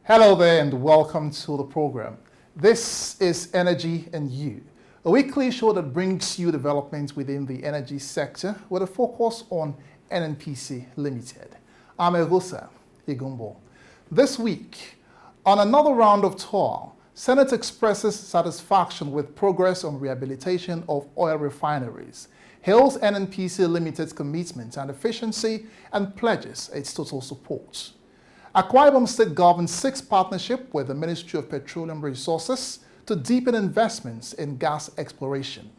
Hello there and welcome to the program. This is Energy and You, a weekly show that brings you developments within the energy sector with a focus on NNPC Limited. I'm Egosa Igumbo. This week, on another round of tour, Senate expresses satisfaction with progress on rehabilitation of oil refineries, hails NNPC Limited's commitment and efficiency, and pledges its total support. Akwa Ibom State Government seeks partnership with the Ministry of Petroleum Resources to deepen investments in gas exploration.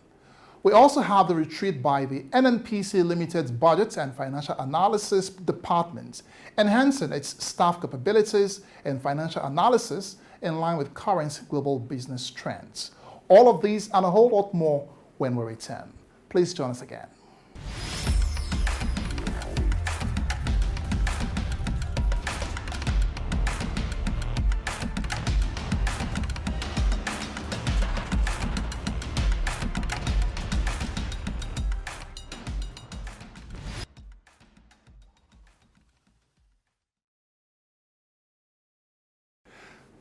We also have the retreat by the NNPC Limited's Budget and Financial Analysis Department, enhancing its staff capabilities in financial analysis in line with current global business trends. All of these and a whole lot more when we return. Please join us again.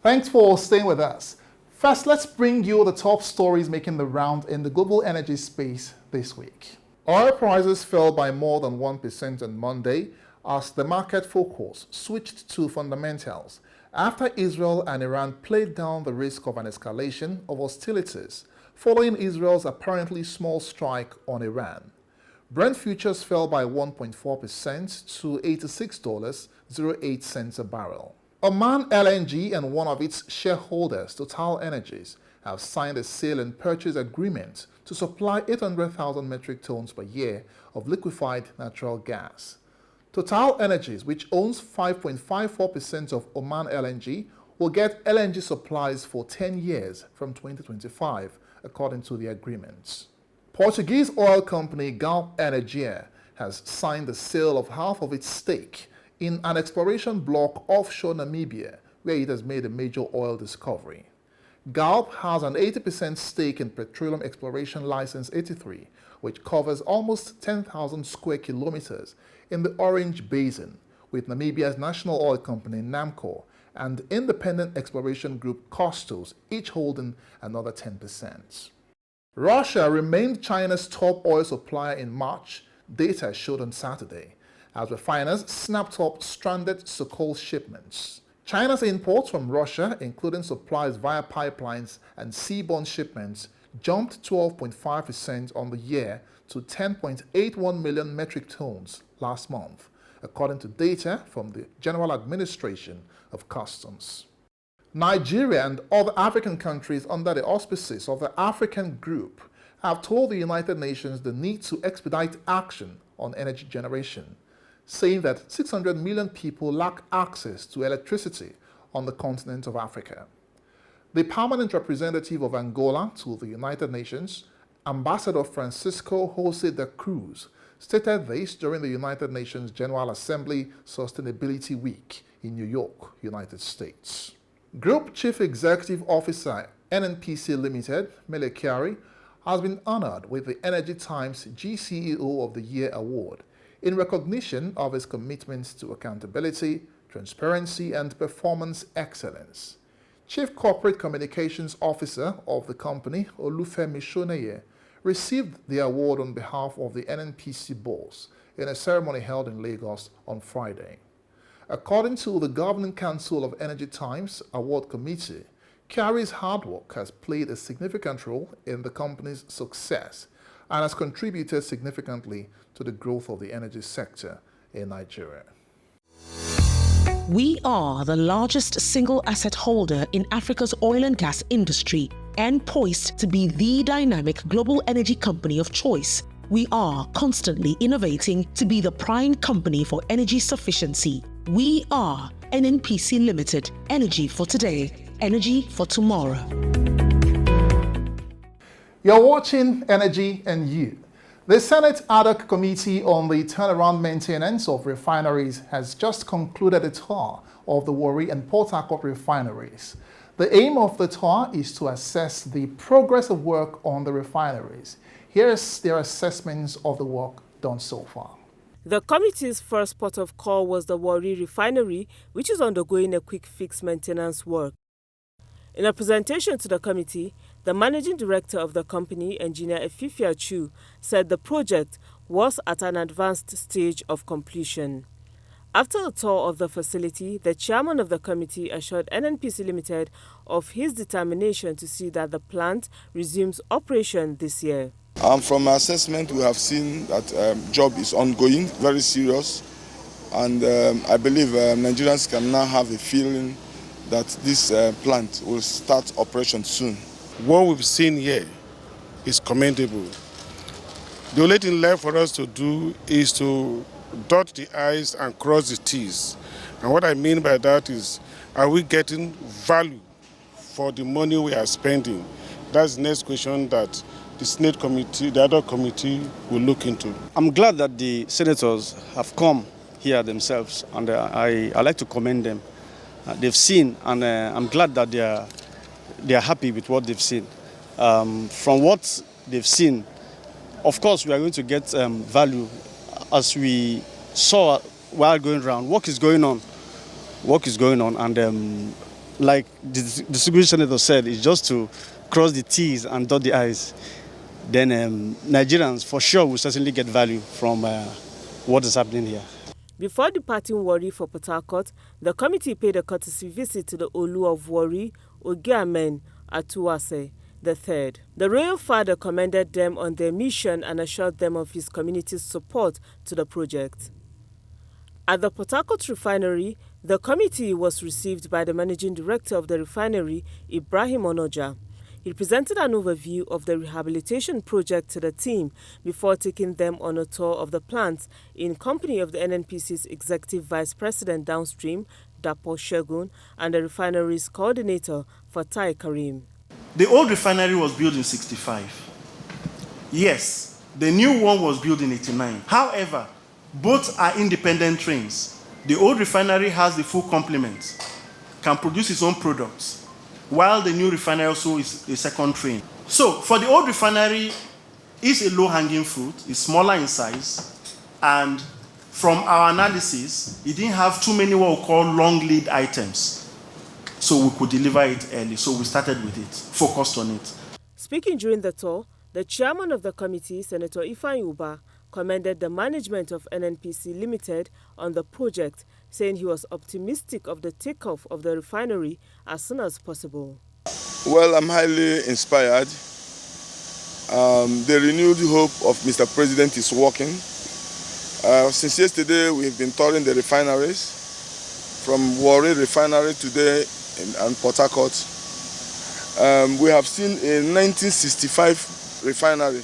Thanks for staying with us. First, let's bring you the top stories making the round in the global energy space this week. Oil prices fell by more than 1% on Monday as the market focus switched to fundamentals after Israel and Iran played down the risk of an escalation of hostilities following Israel's apparently small strike on Iran. Brent futures fell by 1.4% to $86.08 a barrel. Oman LNG and one of its shareholders, Total Energies, have signed a sale and purchase agreement to supply 800,000 metric tons per year of liquefied natural gas. Total Energies, which owns 5.54% of Oman LNG, will get LNG supplies for 10 years from 2025, according to the agreements. Portuguese oil company Galp Energia has signed the sale of half of its stake in an exploration block offshore Namibia, where it has made a major oil discovery. Galp has an 80% stake in Petroleum Exploration License 83, which covers almost 10,000 square kilometers in the Orange Basin, with Namibia's national oil company NAMCOR and independent exploration group Costos each holding another 10%. Russia remained China's top oil supplier in March, data showed on Saturday, as refiners snapped up stranded Sokol shipments. China's imports from Russia, including supplies via pipelines and seaborne shipments, jumped 12.5% on the year to 10.81 million metric tons last month, according to data from the General Administration of Customs. Nigeria and other African countries under the auspices of the African Group have told the United Nations the need to expedite action on energy generation, saying that 600 million people lack access to electricity on the continent of Africa. The permanent representative of Angola to the United Nations, Ambassador Francisco José da Cruz, stated this during the United Nations General Assembly Sustainability Week in New York, United States. Group Chief Executive Officer NNPC Limited, Mele Kyari, has been honored with the Energy Times GCEO of the Year award in recognition of his commitments to accountability, transparency, and performance excellence. Chief Corporate Communications Officer of the company, Olufemi Shoneye, received the award on behalf of the NNPC boss in a ceremony held in Lagos on Friday. According to the Governing Council of Energy Times Award Committee, Kyari's hard work has played a significant role in the company's success and has contributed significantly to the growth of the energy sector in Nigeria. We are the largest single asset holder in Africa's oil and gas industry and poised to be the dynamic global energy company of choice. We are constantly innovating to be the prime company for energy sufficiency. We are NNPC Limited, energy for today, energy for tomorrow. You're watching Energy and You. The Senate Ad Hoc Committee on the Turnaround Maintenance of Refineries has just concluded a tour of the Warri and Port Harcourt refineries. The aim of the tour is to assess the progress of work on the refineries. Here's their assessments of the work done so far. The committee's first port of call was the Warri Refinery, which is undergoing a quick fix maintenance work. In a presentation to the committee, the managing director of the company, Engineer Efifia Chu, said the project was at an advanced stage of completion. After a tour of the facility, the chairman of the committee assured NNPC Limited of his determination to see that the plant resumes operation this year. From our assessment, we have seen that job is ongoing, very serious, and I believe Nigerians can now have a feeling that this plant will start operation soon. What we've seen here is commendable. The only thing left for us to do is to dot the I's and cross the T's. And what I mean by that is, are we getting value for the money we are spending? That's the next question that the Senate committee, the other committee, will look into. I'm glad that the senators have come here themselves, and I like to commend them. They've seen, and I'm glad that they are happy with what they've seen. From what they've seen, of course, we are going to get value, as we saw while going around. Work is going on, and like the distinguished senator said, it's just to cross the T's and dot the I's. Then Nigerians, for sure, will certainly get value from what is happening here. Before departing Warri for Port Harcourt, the committee paid a courtesy visit to the Olu of Warri, Ogiamen Atuwase III. The royal father commended them on their mission and assured them of his community's support to the project. At the Port Harcourt refinery, the committee was received by the managing director of the refinery, Ibrahim Onoja. He presented an overview of the rehabilitation project to the team before taking them on a tour of the plant in company of the NNPC's Executive Vice President Downstream, Dapo Shegun, and the refinery's coordinator, Fatai Karim. The old refinery was built in '65. Yes, the new one was built in '89. However, both are independent trains. The old refinery has the full complement, can produce its own products, while the new refinery also is a second train. So, for the old refinery, it's a low-hanging fruit, it's smaller in size, and from our analysis, it didn't have too many what we call long lead items. So we could deliver it early. So we started with it, focused on it. Speaking during the tour, the chairman of the committee, Senator Ifeanyi Uba, commended the management of NNPC Limited on the project, saying he was optimistic of the takeoff of the refinery as soon as possible. Well, I'm highly inspired. The renewed hope of Mr. President is working. Since yesterday, we've been touring the refineries, from Warri Refinery today and Port Harcourt. We have seen a 1965 refinery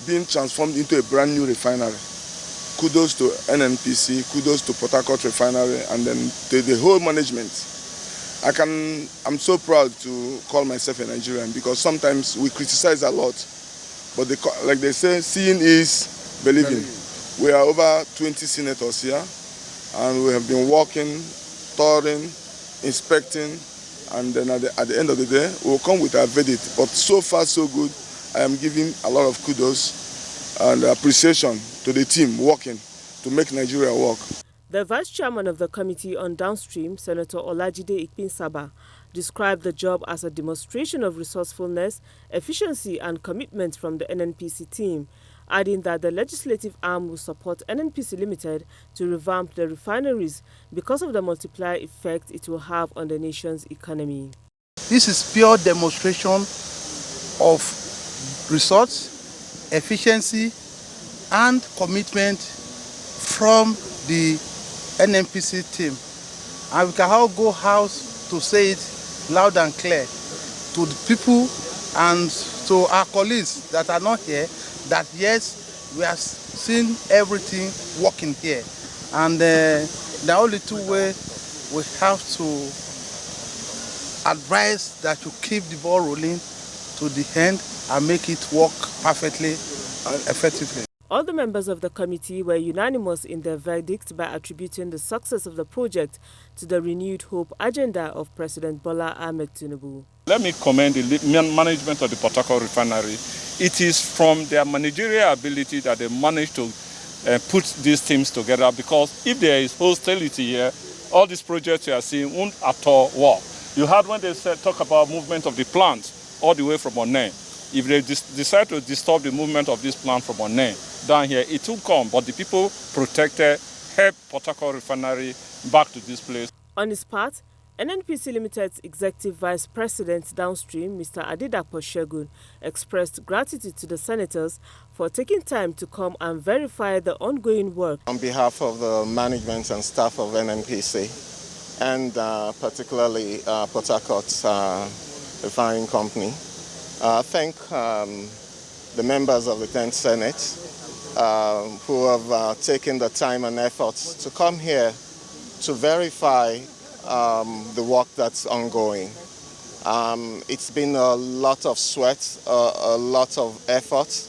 being transformed into a brand new refinery. Kudos to NNPC, kudos to Port Harcourt Refinery, and then to the whole management. I'm so proud to call myself a Nigerian, because sometimes we criticize a lot, but like they say, seeing is believing. We are over 20 senators here, and we have been working, touring, inspecting, and then at the end of the day, we'll come with our verdict. But so far, so good. I am giving a lot of kudos and appreciation to the team working to make Nigeria work. The vice chairman of the committee on downstream, Senator Olajide Ikpinsaba, described the job as a demonstration of resourcefulness, efficiency and commitment from the NNPC team, adding that the legislative arm will support NNPC Limited to revamp the refineries because of the multiplier effect it will have on the nation's economy. This is pure demonstration of resource, efficiency and commitment from the NNPC team. And we can all go house to say it loud and clear to the people and to our colleagues that are not here, that yes, we are seeing everything working here. And the only two ways we have to advise that you keep the ball rolling to the end and make it work perfectly and effectively. All the members of the committee were unanimous in their verdict by attributing the success of the project to the renewed hope agenda of President Bola Ahmed Tinubu. Let me commend the management of the Port Harcourt Refinery. It is from their managerial ability that they managed to put these teams together, because if there is hostility here, all these projects you are seeing won't at all work. You heard when they talk about movement of the plant all the way from Onne. If they decide to disturb the movement of this plant from Onne down here, it will come, but the people protected help Port Harcourt Refinery back to this place. On his part, NNPC Limited's Executive Vice President Downstream, Mr. Adedapo Segun, expressed gratitude to the senators for taking time to come and verify the ongoing work. On behalf of the management and staff of NNPC, and particularly Port Harcourt Refining Company, thank the members of the 10th Senate who have taken the time and efforts to come here to verify the work that's ongoing. It's been a lot of sweat, a lot of effort,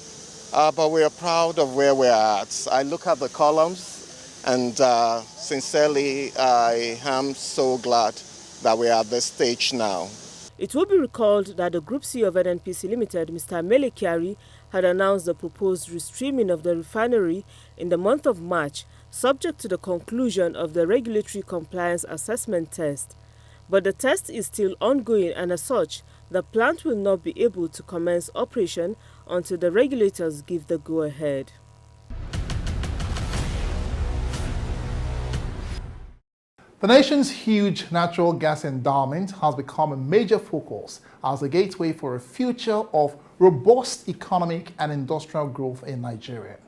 but we are proud of where we're at. I look at the columns and sincerely I am so glad that we're at this stage now. It will be recalled that the Group CEO of NNPC Limited, Mr. Mele Kyari, had announced the proposed restreaming of the refinery in the month of March, subject to the conclusion of the regulatory compliance assessment test. But the test is still ongoing, and as such, the plant will not be able to commence operation until the regulators give the go-ahead. The nation's huge natural gas endowment has become a major focus as a gateway for a future of robust economic and industrial growth in Nigeria.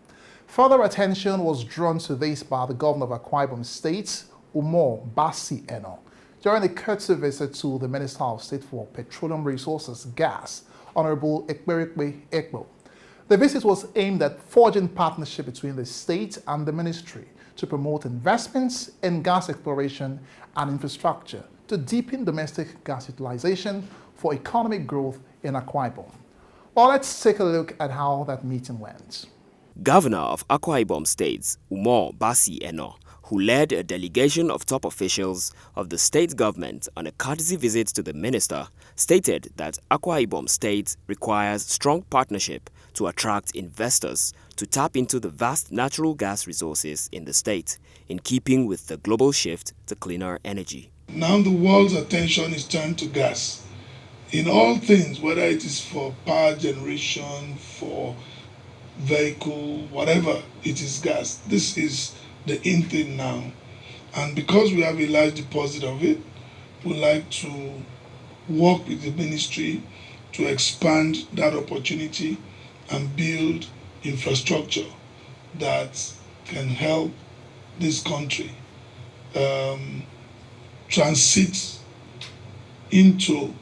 Further attention was drawn to this by the governor of Akwa Ibom State, Umar Basi Eno, during a courtesy visit to the Minister of State for Petroleum Resources, Gas, Honorable Ekperikpe Ekpo. The visit was aimed at forging partnership between the state and the ministry to promote investments in gas exploration and infrastructure to deepen domestic gas utilization for economic growth in Akwa Ibom. Well, let's take a look at how that meeting went. Governor of Akwa Ibom State, Umar Basi Eno, who led a delegation of top officials of the state government on a courtesy visit to the minister, stated that Akwa Ibom State requires strong partnership to attract investors to tap into the vast natural gas resources in the state, in keeping with the global shift to cleaner energy. Now the world's attention is turned to gas. In all things, whether it is for power generation, for vehicle, whatever, it is gas. This is the in thing now. And because we have a large deposit of it, we like to work with the ministry to expand that opportunity and build infrastructure that can help this country transit into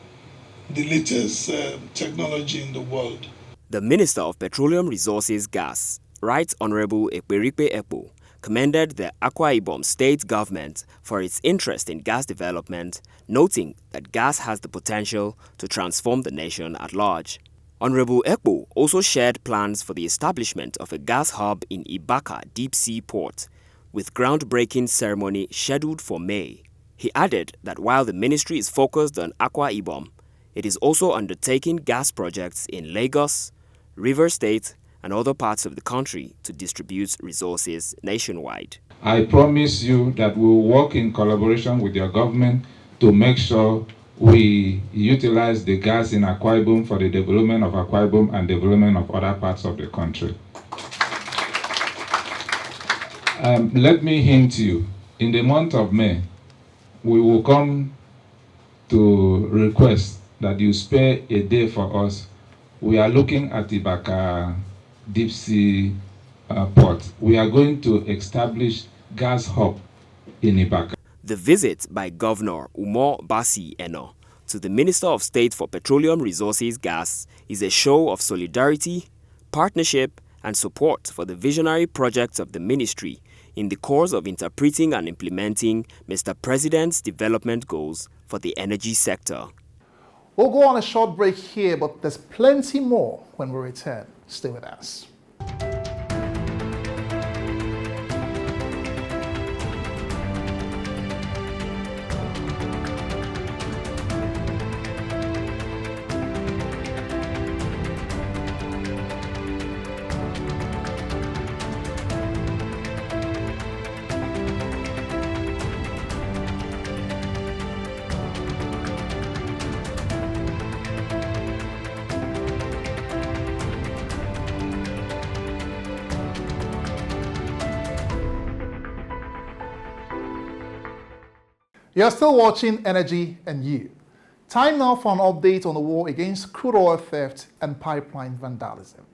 the latest technology in the world. The Minister of Petroleum Resources, Gas, Right Honorable Ekperikpe Ekpo, commended the Akwa Ibom state government for its interest in gas development, noting that gas has the potential to transform the nation at large. Honorable Ekpo also shared plans for the establishment of a gas hub in Ibaka Deep Sea Port, with groundbreaking ceremony scheduled for May. He added that while the ministry is focused on Akwa Ibom, it is also undertaking gas projects in Lagos, Rivers State, and other parts of the country to distribute resources nationwide. I promise you that we will work in collaboration with your government to make sure we utilize the gas in Akwa Ibom for the development of Akwa Ibom and development of other parts of the country. Let me hint you, in the month of May, we will come to request that you spare a day for us. We are looking at Ibaka Deep Sea Port. We are going to establish gas hub in Ibaka. The visit by Governor Umar Basi Eno to the Minister of State for Petroleum Resources, Gas, is a show of solidarity, partnership, and support for the visionary projects of the ministry in the course of interpreting and implementing Mr. President's development goals for the energy sector. We'll go on a short break here, but there's plenty more when we return. Stay with us. You're still watching Energy and You. Time now for an update on the war against crude oil theft and pipeline vandalism.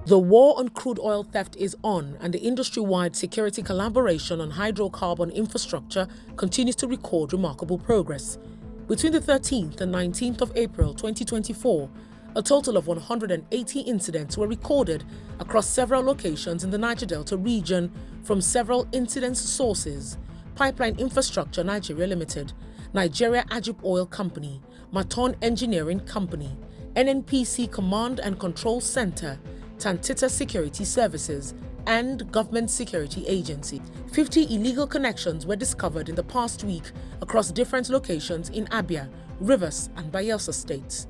The war on crude oil theft is on, and the industry-wide security collaboration on hydrocarbon infrastructure continues to record remarkable progress. Between the 13th and 19th of April 2024, a total of 180 incidents were recorded across several locations in the Niger Delta region from several incident sources: Pipeline Infrastructure Nigeria Limited, Nigeria Ajib Oil Company, Maton Engineering Company, NNPC Command and Control Center, Tantita Security Services, and Government Security Agency. 50 illegal connections were discovered in the past week across different locations in Abia, Rivers, and Bayelsa states.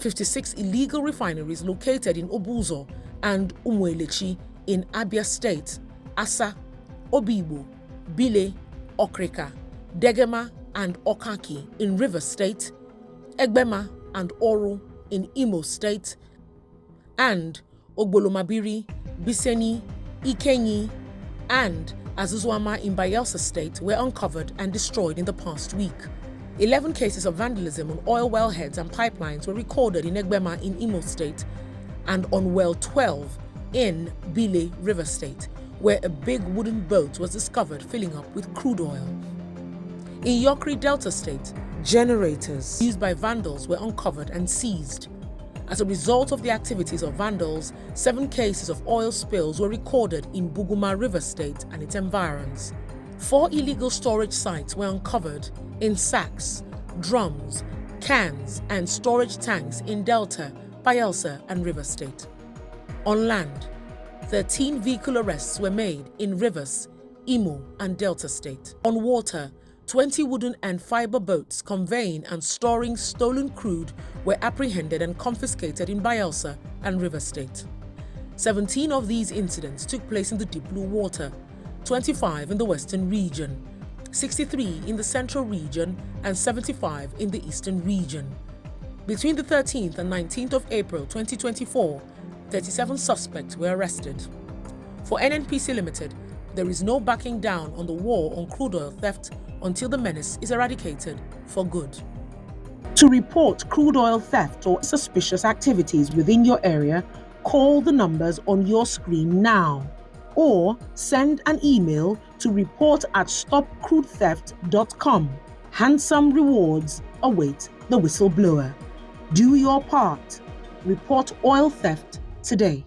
56 illegal refineries located in Obuzo and Umuelechi in Abia State, Asa, Obibo, Bile, Okrika, Degema, and Okaki in Rivers State, Egbema and Oru in Imo State, and Ogbolomabiri, Biseni, Ikenyi, and Azuzwama in Bayelsa State were uncovered and destroyed in the past week. 11 cases of vandalism on oil wellheads and pipelines were recorded in Egbema in Imo State and on well 12 in Bile River State, where a big wooden boat was discovered filling up with crude oil. In Yokri Delta State, generators used by vandals were uncovered and seized. As a result of the activities of vandals, 7 cases of oil spills were recorded in Buguma River State and its environs. 4 illegal storage sites were uncovered in sacks, drums, cans, and storage tanks in Delta, Bayelsa, and River State. On land, 13 vehicle arrests were made in Rivers, Imo, and Delta State. On water, 20 wooden and fiber boats conveying and storing stolen crude were apprehended and confiscated in Bayelsa and River State. 17 of these incidents took place in the deep blue water, 25 in the western region, 63 in the central region, and 75 in the eastern region. Between the 13th and 19th of April 2024, 37 suspects were arrested. For NNPC Limited, there is no backing down on the war on crude oil theft until the menace is eradicated for good. To report crude oil theft or suspicious activities within your area, call the numbers on your screen now, or send an email to report@stopcrudetheft.com. Handsome rewards await the whistleblower. Do your part. Report oil theft today.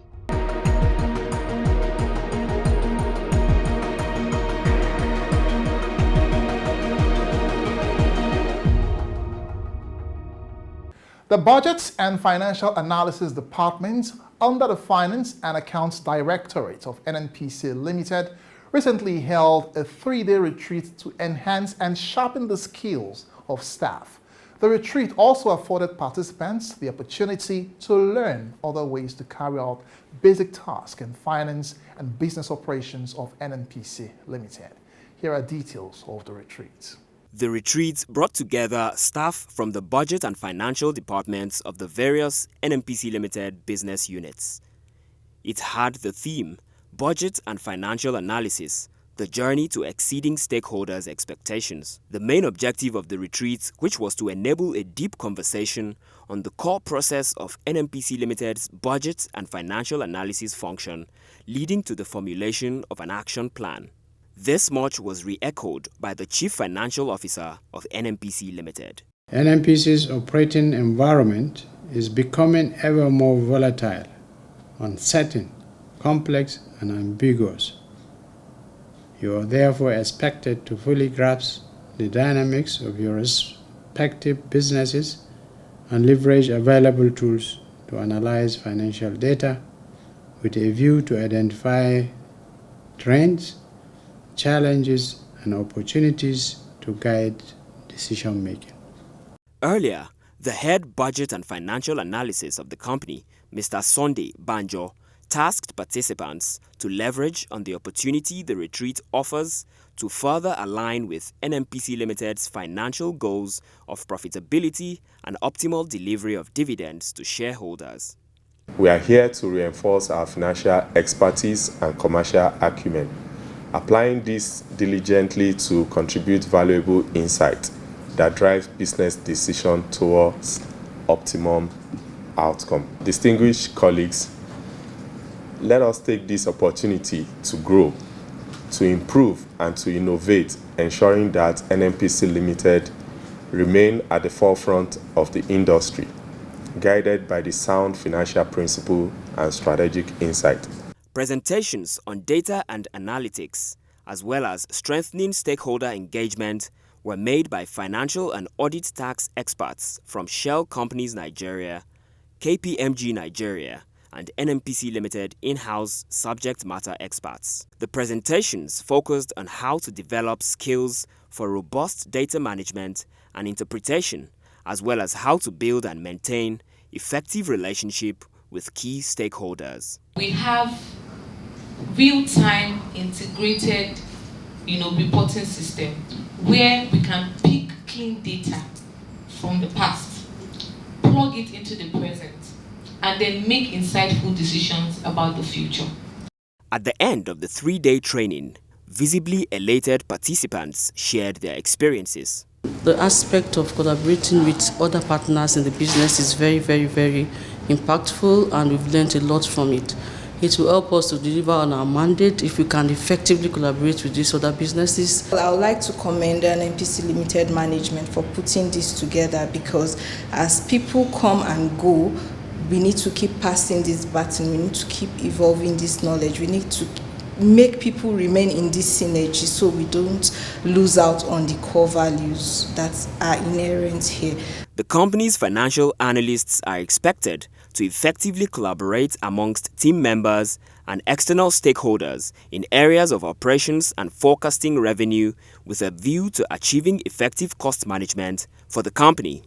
The Budget and Financial Analysis Department under the Finance and Accounts Directorate of NNPC Limited recently held a 3-day retreat to enhance and sharpen the skills of staff. The retreat also afforded participants the opportunity to learn other ways to carry out basic tasks in finance and business operations of NNPC Limited. Here are details of the retreat. The retreat brought together staff from the budget and financial departments of the various NNPC Limited business units. It had the theme, Budget and Financial Analysis, the journey to exceeding stakeholders' expectations. The main objective of the retreat, which was to enable a deep conversation on the core process of NNPC Limited's budget and financial analysis function, leading to the formulation of an action plan. This much was re-echoed by the Chief Financial Officer of NNPC Limited. NNPC's operating environment is becoming ever more volatile, uncertain, complex, and ambiguous. You are therefore expected to fully grasp the dynamics of your respective businesses and leverage available tools to analyze financial data with a view to identify trends, challenges, and opportunities to guide decision-making. Earlier, the head budget and financial analysis of the company, Mr. Sunday Banjo, tasked participants to leverage on the opportunity the retreat offers to further align with NNPC Limited's financial goals of profitability and optimal delivery of dividends to shareholders. We are here to reinforce our financial expertise and commercial acumen, applying this diligently to contribute valuable insight that drives business decision towards optimum outcome. Distinguished colleagues, let us take this opportunity to grow, to improve and to innovate, ensuring that NNPC Limited remain at the forefront of the industry, guided by the sound financial principle and strategic insight. Presentations on data and analytics, as well as strengthening stakeholder engagement, were made by financial and audit tax experts from Shell Companies Nigeria, KPMG Nigeria, and NNPC Limited in-house subject matter experts. The presentations focused on how to develop skills for robust data management and interpretation, as well as how to build and maintain effective relationship with key stakeholders. We have real-time integrated, reporting system where we can pick clean data from the past, plug it into the present, and then make insightful decisions about the future. At the end of the 3-day training, visibly elated participants shared their experiences. The aspect of collaborating with other partners in the business is very, very, very impactful, and we've learned a lot from it. It will help us to deliver on our mandate if we can effectively collaborate with these other businesses. I would like to commend the NNPC Limited management for putting this together, because as people come and go, we need to keep passing this baton, we need to keep evolving this knowledge, we need to make people remain in this synergy so we don't lose out on the core values that are inherent here. The company's financial analysts are expected to effectively collaborate amongst team members and external stakeholders in areas of operations and forecasting revenue, with a view to achieving effective cost management for the company.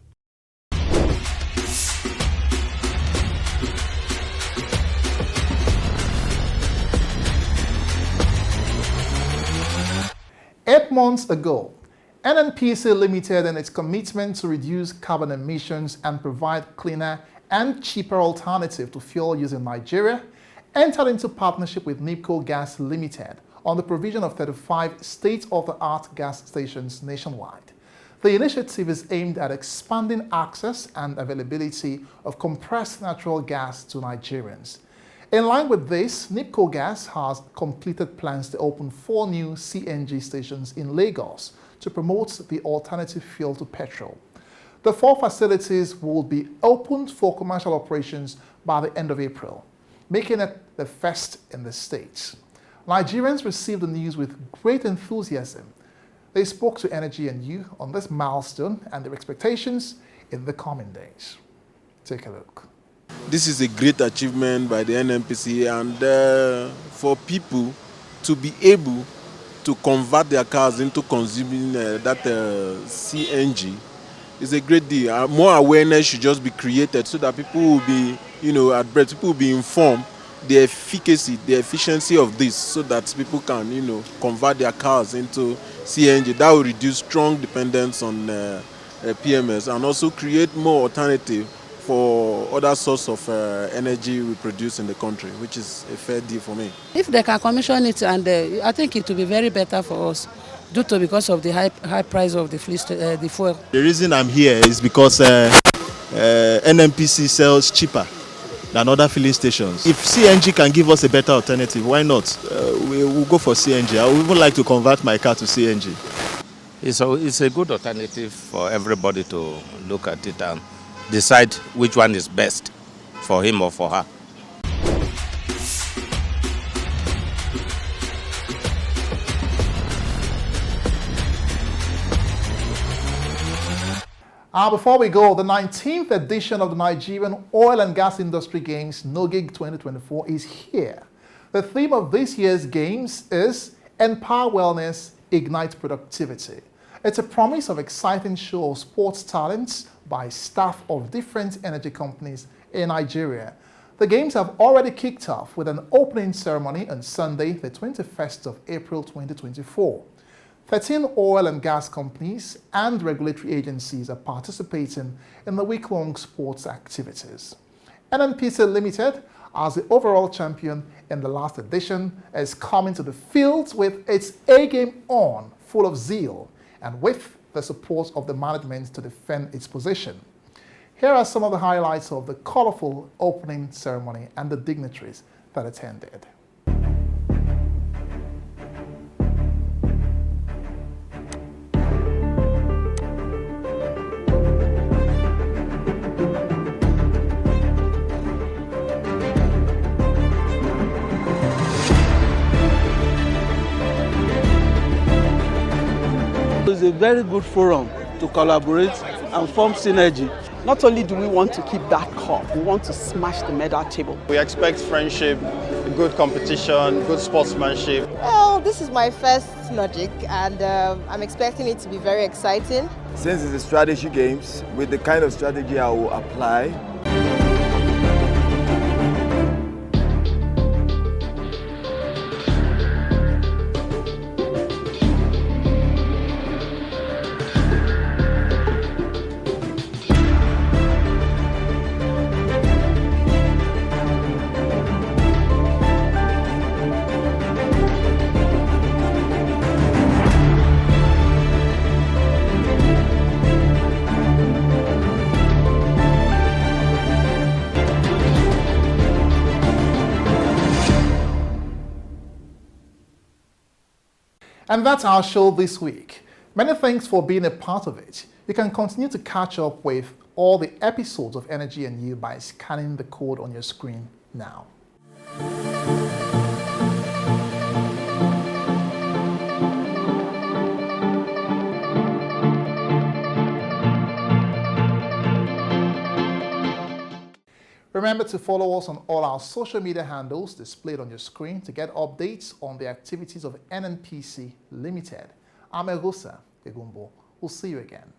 Eight months ago, NNPC Limited and its commitment to reduce carbon emissions and provide cleaner and cheaper alternative to fuel use in Nigeria entered into partnership with NIPCO Gas Limited on the provision of 35 state-of-the-art gas stations nationwide. The initiative is aimed at expanding access and availability of compressed natural gas to Nigerians. In line with this, NIPCO Gas has completed plans to open 4 new CNG stations in Lagos to promote the alternative fuel to petrol. The 4 facilities will be opened for commercial operations by the end of April, making it the first in the state. Nigerians received the news with great enthusiasm. They spoke to Energy and You on this milestone and their expectations in the coming days. Take a look. This is a great achievement by the NNPC, and for people to be able to convert their cars into consuming that CNG is a great deal. More awareness should just be created so that people will be, at breadth, people will be informed the efficacy, the efficiency of this, so that people can, convert their cars into CNG. That will reduce strong dependence on PMS and also create more alternative for other source of energy we produce in the country, which is a fair deal for me. If they can commission it, and I think it will be very better for us, because of the high price of the fuel. The reason I'm here is because NNPC sells cheaper than other filling stations. If CNG can give us a better alternative, why not? We'll go for CNG. I would even like to convert my car to CNG. It's a good alternative for everybody to look at it and decide which one is best for him or for her. Before we go, the 19th edition of the Nigerian Oil and Gas Industry Games, NOGIG 2024, is here. The theme of this year's games is Empower Wellness, Ignite Productivity. It's a promise of exciting show of sports talents by staff of different energy companies in Nigeria. The games have already kicked off with an opening ceremony on Sunday, the 21st of April 2024. 13 oil and gas companies and regulatory agencies are participating in the week-long sports activities. NNPC Limited, as the overall champion in the last edition, is coming to the field with its A-game on, full of zeal, and with the support of the management to defend its position. Here are some of the highlights of the colorful opening ceremony and the dignitaries that attended. It's a very good forum to collaborate and form synergy. Not only do we want to keep that cup, we want to smash the medal table. We expect friendship, good competition, good sportsmanship. Well, this is my first Logic and I'm expecting it to be very exciting. Since it's a strategy games, with the kind of strategy I will apply, And that's our show this week. Many thanks for being a part of it. You can continue to catch up with all the episodes of Energy and You by scanning the code on your screen now. Remember to follow us on all our social media handles displayed on your screen to get updates on the activities of NNPC Limited. I'm Egosa Egumbo. We'll see you again.